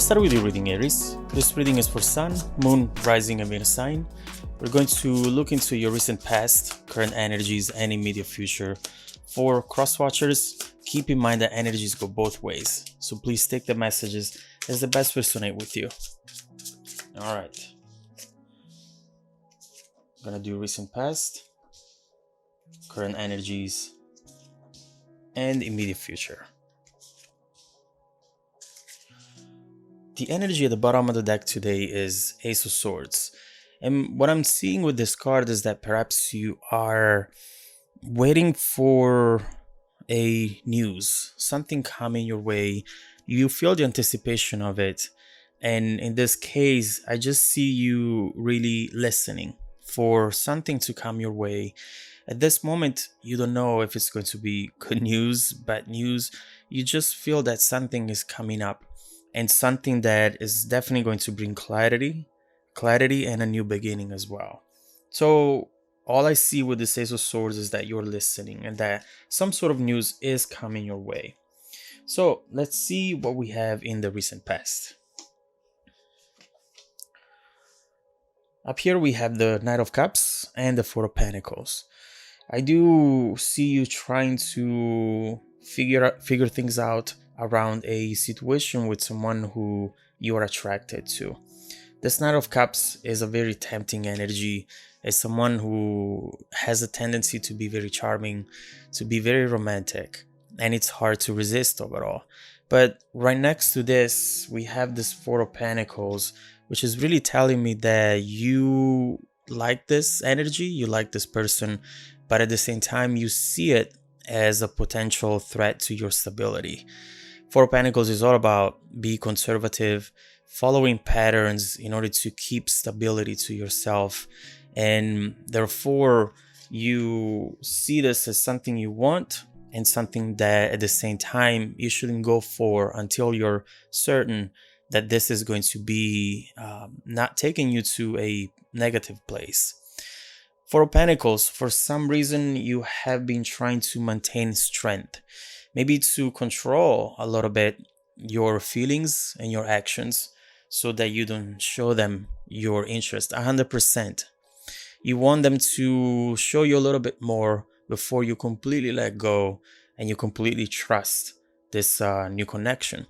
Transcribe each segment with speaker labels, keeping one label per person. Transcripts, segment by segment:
Speaker 1: Let's start with your reading, Aries. This reading is for Sun, Moon, Rising, and Venus sign. We're going to look into your recent past, current energies, and immediate future. For cross-watchers, keep in mind that energies go both ways, so please take the messages as the best resonate with you. Alright. I'm gonna do recent past, current energies, and immediate future. The energy at the bottom of the deck today is Ace of Swords. And what I'm seeing with this card is that perhaps you are waiting for a news, something coming your way. You feel the anticipation of it. And in this case, I just see you really listening for something to come your way. At this moment, you don't know if it's going to be good news, bad news. You just feel that something is coming up. And something that is definitely going to bring clarity and a new beginning as well. So all I see with this Ace of Swords is that you're listening and that some sort of news is coming your way. So let's see what we have in the recent past. Up here we have the Knight of Cups and the Four of Pentacles. I do see you trying to figure things out around a situation with someone who you are attracted to. This Knight of Cups is a very tempting energy. It's someone who has a tendency to be very charming, to be very romantic, and it's hard to resist overall. But right next to this, we have this Four of Pentacles, which is really telling me that you like this energy, you like this person, but at the same time, you see it as a potential threat to your stability. Four of Pentacles is all about be conservative, following patterns in order to keep stability to yourself. And therefore, you see this as something you want and something that at the same time you shouldn't go for until you're certain that this is going to be not taking you to a negative place. Four of Pentacles, for some reason, you have been trying to maintain strength. Maybe to control a little bit your feelings and your actions so that you don't show them your interest 100%. You want them to show you a little bit more before you completely let go and you completely trust this new connection.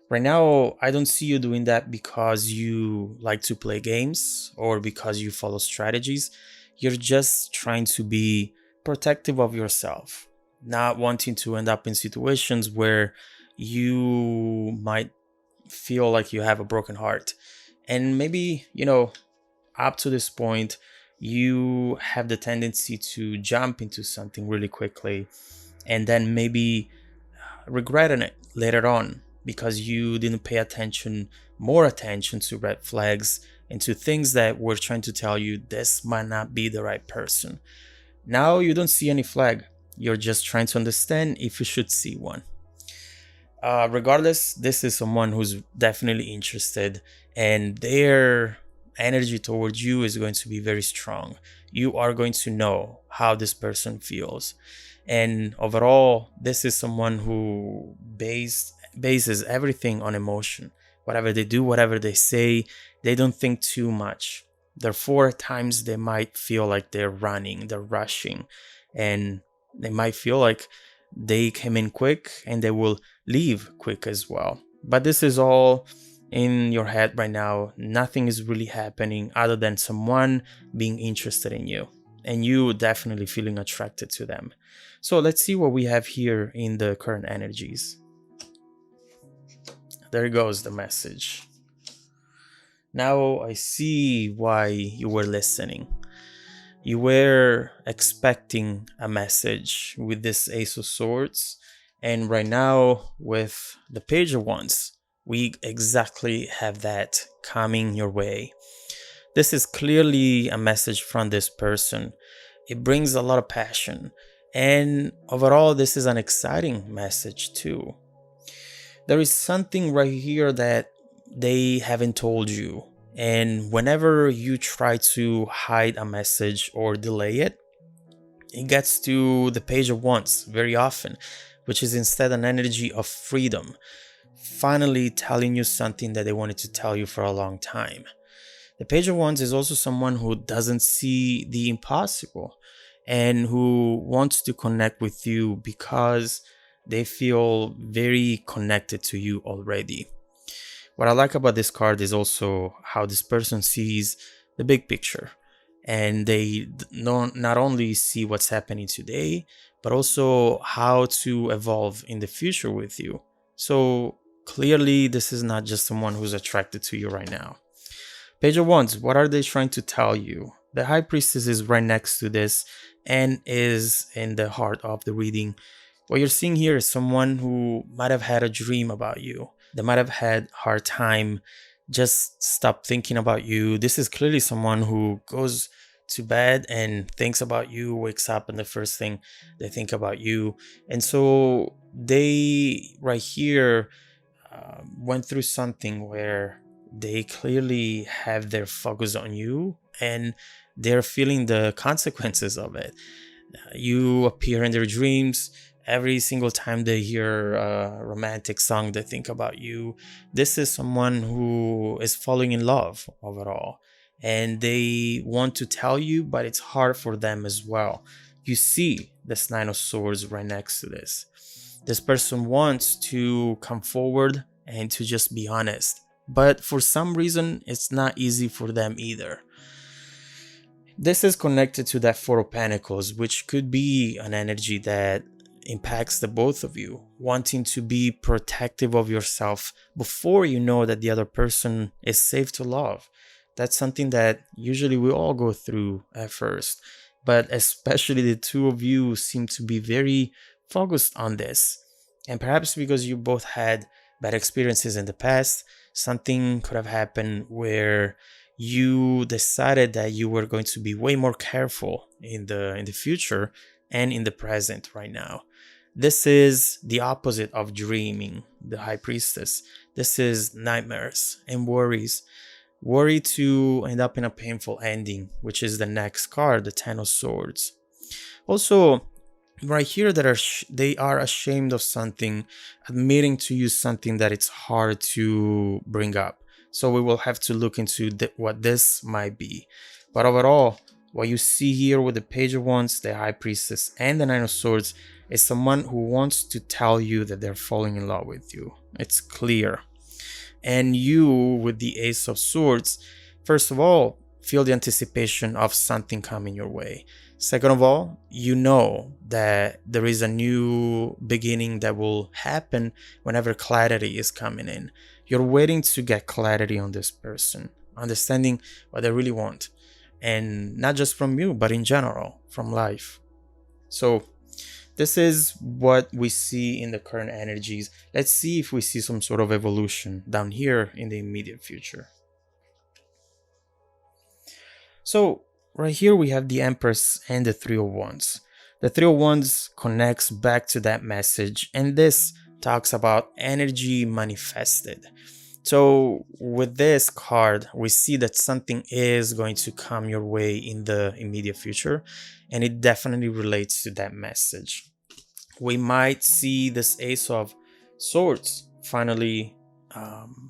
Speaker 1: Right now, I don't see you doing that because you like to play games or because you follow strategies. You're just trying to be protective of yourself, not wanting to end up in situations where you might feel like you have a broken heart. And maybe, up to this point, you have the tendency to jump into something really quickly and then maybe regretting it later on because you didn't pay more attention to red flags and to things that were trying to tell you this might not be the right person. Now you don't see any flag. You're just trying to understand if you should see one. Regardless, this is someone who's definitely interested and their energy towards you is going to be very strong. You are going to know how this person feels. And overall, this is someone who bases everything on emotion. Whatever they do, whatever they say, they don't think too much. Therefore, at times they might feel like they're running, they're rushing, and they might feel like they came in quick and they will leave quick as well. But this is all in your head right now. Nothing is really happening other than someone being interested in you and you definitely feeling attracted to them. So let's see what we have here in the current energies. There goes the message. Now I see why you were listening. You were expecting a message with this Ace of Swords, and right now with the Page of Wands, we exactly have that coming your way. This is clearly a message from this person. It brings a lot of passion, and overall this is an exciting message too. There is something right here that they haven't told you. And whenever you try to hide a message or delay it, it gets to the Page of Wands very often, which is instead an energy of freedom. finally telling you something that they wanted to tell you for a long time. The Page of Wands is also someone who doesn't see the impossible and who wants to connect with you because they feel very connected to you already. What I like about this card is also how this person sees the big picture, and they not only see what's happening today, but also how to evolve in the future with you. So clearly, this is not just someone who's attracted to you right now. Page of Wands, what are they trying to tell you? The High Priestess is right next to this and is in the heart of the reading. What you're seeing here is someone who might have had a dream about you. They might have had a hard time just stop thinking about you. This is clearly someone who goes to bed and thinks about you, wakes up, and the first thing they think about you. And so they right here went through something where they clearly have their focus on you and they're feeling the consequences of it. You appear in their dreams. Every single time they hear a romantic song, they think about you. This is someone who is falling in love overall. And they want to tell you, but it's hard for them as well. You see this Nine of Swords right next to this. This person wants to come forward and to just be honest. But for some reason, it's not easy for them either. This is connected to that Four of Pentacles, which could be an energy that impacts the both of you, wanting to be protective of yourself before you know that the other person is safe to love. That's something that usually we all go through at first, but especially the two of you seem to be very focused on this. And perhaps because you both had bad experiences in the past, something could have happened where you decided that you were going to be way more careful in the future and in the present right now. This is the opposite of dreaming, the High Priestess. This is nightmares and worries. Worry to end up in a painful ending, which is the next card, the Ten of Swords. Also, right here, that they are ashamed of something, admitting to you something that it's hard to bring up. So we will have to look into what this might be. But overall, what you see here with the Page of Wands, the High Priestess, and the Nine of Swords is someone who wants to tell you that they're falling in love with you. It's clear. And you, with the Ace of Swords, first of all, feel the anticipation of something coming your way. Second of all, you know that there is a new beginning that will happen whenever clarity is coming in. You're waiting to get clarity on this person, understanding what they really want. And not just from you, but in general, from life. So this is what we see in the current energies. Let's see if we see some sort of evolution down here in the immediate future. So right here we have the Empress and the Three of Wands. The Three of Wands connects back to that message, and this talks about energy manifested. So with this card, we see that something is going to come your way in the immediate future, and it definitely relates to that message. We might see this Ace of Swords finally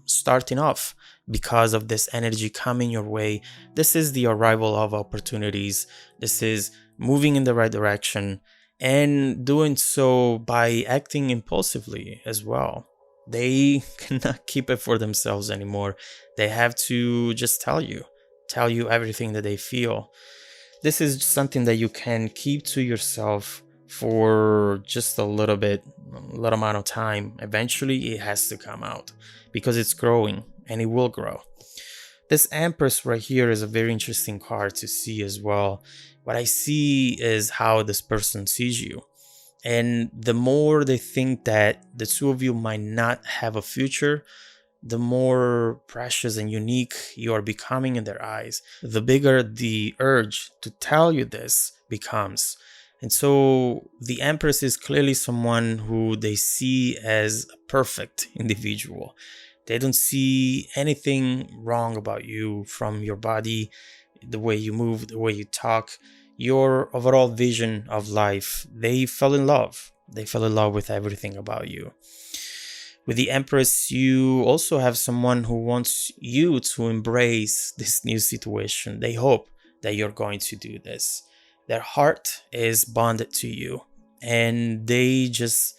Speaker 1: starting off because of this energy coming your way. This is the arrival of opportunities. This is moving in the right direction, and doing so by acting impulsively as well. They cannot keep it for themselves anymore. They have to just tell you everything that they feel. This is something that you can keep to yourself for just a little amount of time. Eventually it has to come out because it's growing, and it will grow. This Empress right here is a very interesting card to see as well. What I see is how this person sees you. And the more they think that the two of you might not have a future, the more precious and unique you are becoming in their eyes, the bigger the urge to tell you this becomes. And so the Empress is clearly someone who they see as a perfect individual. They don't see anything wrong about you, from your body, the way you move, the way you talk, your overall vision of life. They fell in love. They fell in love with everything about you. With the Empress, you also have someone who wants you to embrace this new situation. They hope that you're going to do this. Their heart is bonded to you, and they just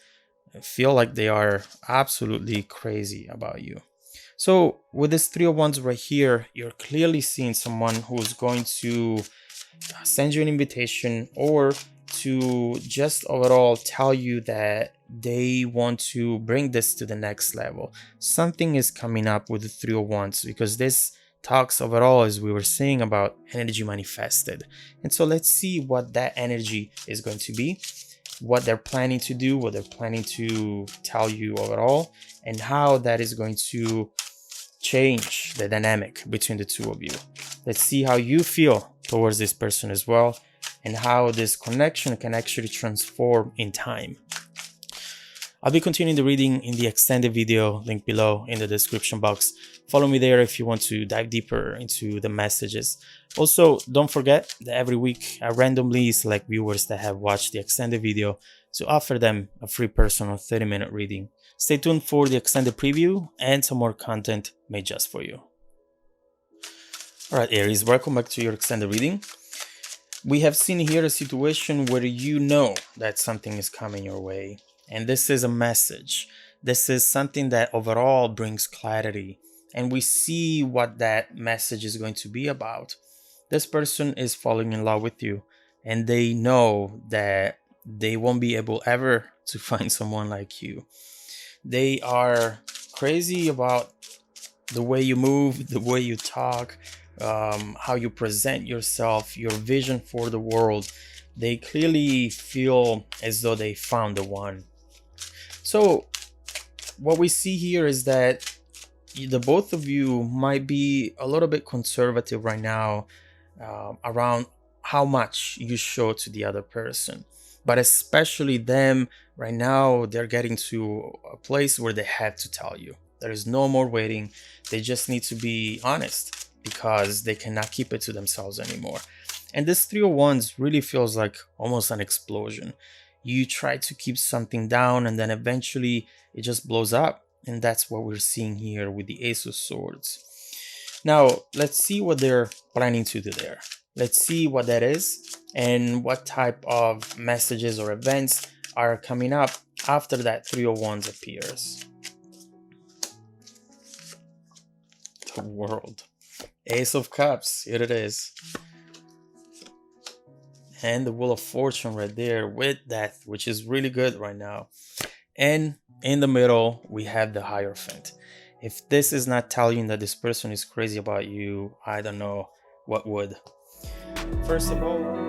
Speaker 1: feel like they are absolutely crazy about you. So with this Three of Wands right here, you're clearly seeing someone who's going to send you an invitation, or to just overall tell you that they want to bring this to the next level. Something is coming up with the Three of Wands, because this talks overall, as we were saying, about energy manifested. And so let's see what that energy is going to be, what they're planning to do, what they're planning to tell you overall, and how that is going to change the dynamic between the two of you. Let's see how you feel towards this person as well, and how this connection can actually transform in time. I'll be continuing the reading in the extended video, link below in the description box. Follow me there if you want to dive deeper into the messages. Also, don't forget that every week I randomly select viewers that have watched the extended video to offer them a free personal 30-minute reading. Stay tuned for the extended preview and some more content made just for you. Alright, Aries, welcome back to your extended reading. We have seen here a situation where you know that something is coming your way. And this is a message. This is something that overall brings clarity. And we see what that message is going to be about. This person is falling in love with you, and they know that they won't be able ever to find someone like you. They are crazy about the way you move, the way you talk, how you present yourself, your vision for the world. They clearly feel as though they found the one. So what we see here is that the both of you might be a little bit conservative right now around how much you show to the other person. But especially them right now, they're getting to a place where they have to tell you. There is no more waiting. They just need to be honest, because they cannot keep it to themselves anymore. And this Three of Wands really feels like almost an explosion. You try to keep something down, and then eventually it just blows up. And that's what we're seeing here with the Ace of Swords. Now, let's see what they're planning to do there. Let's see what that is, and what type of messages or events are coming up after that Three of Wands appears. The World. Ace of Cups, here it is. And the Wheel of Fortune right there with Death, which is really good right now. And in the middle, we have the Hierophant. If this is not telling you that this person is crazy about you, I don't know what would. First of all,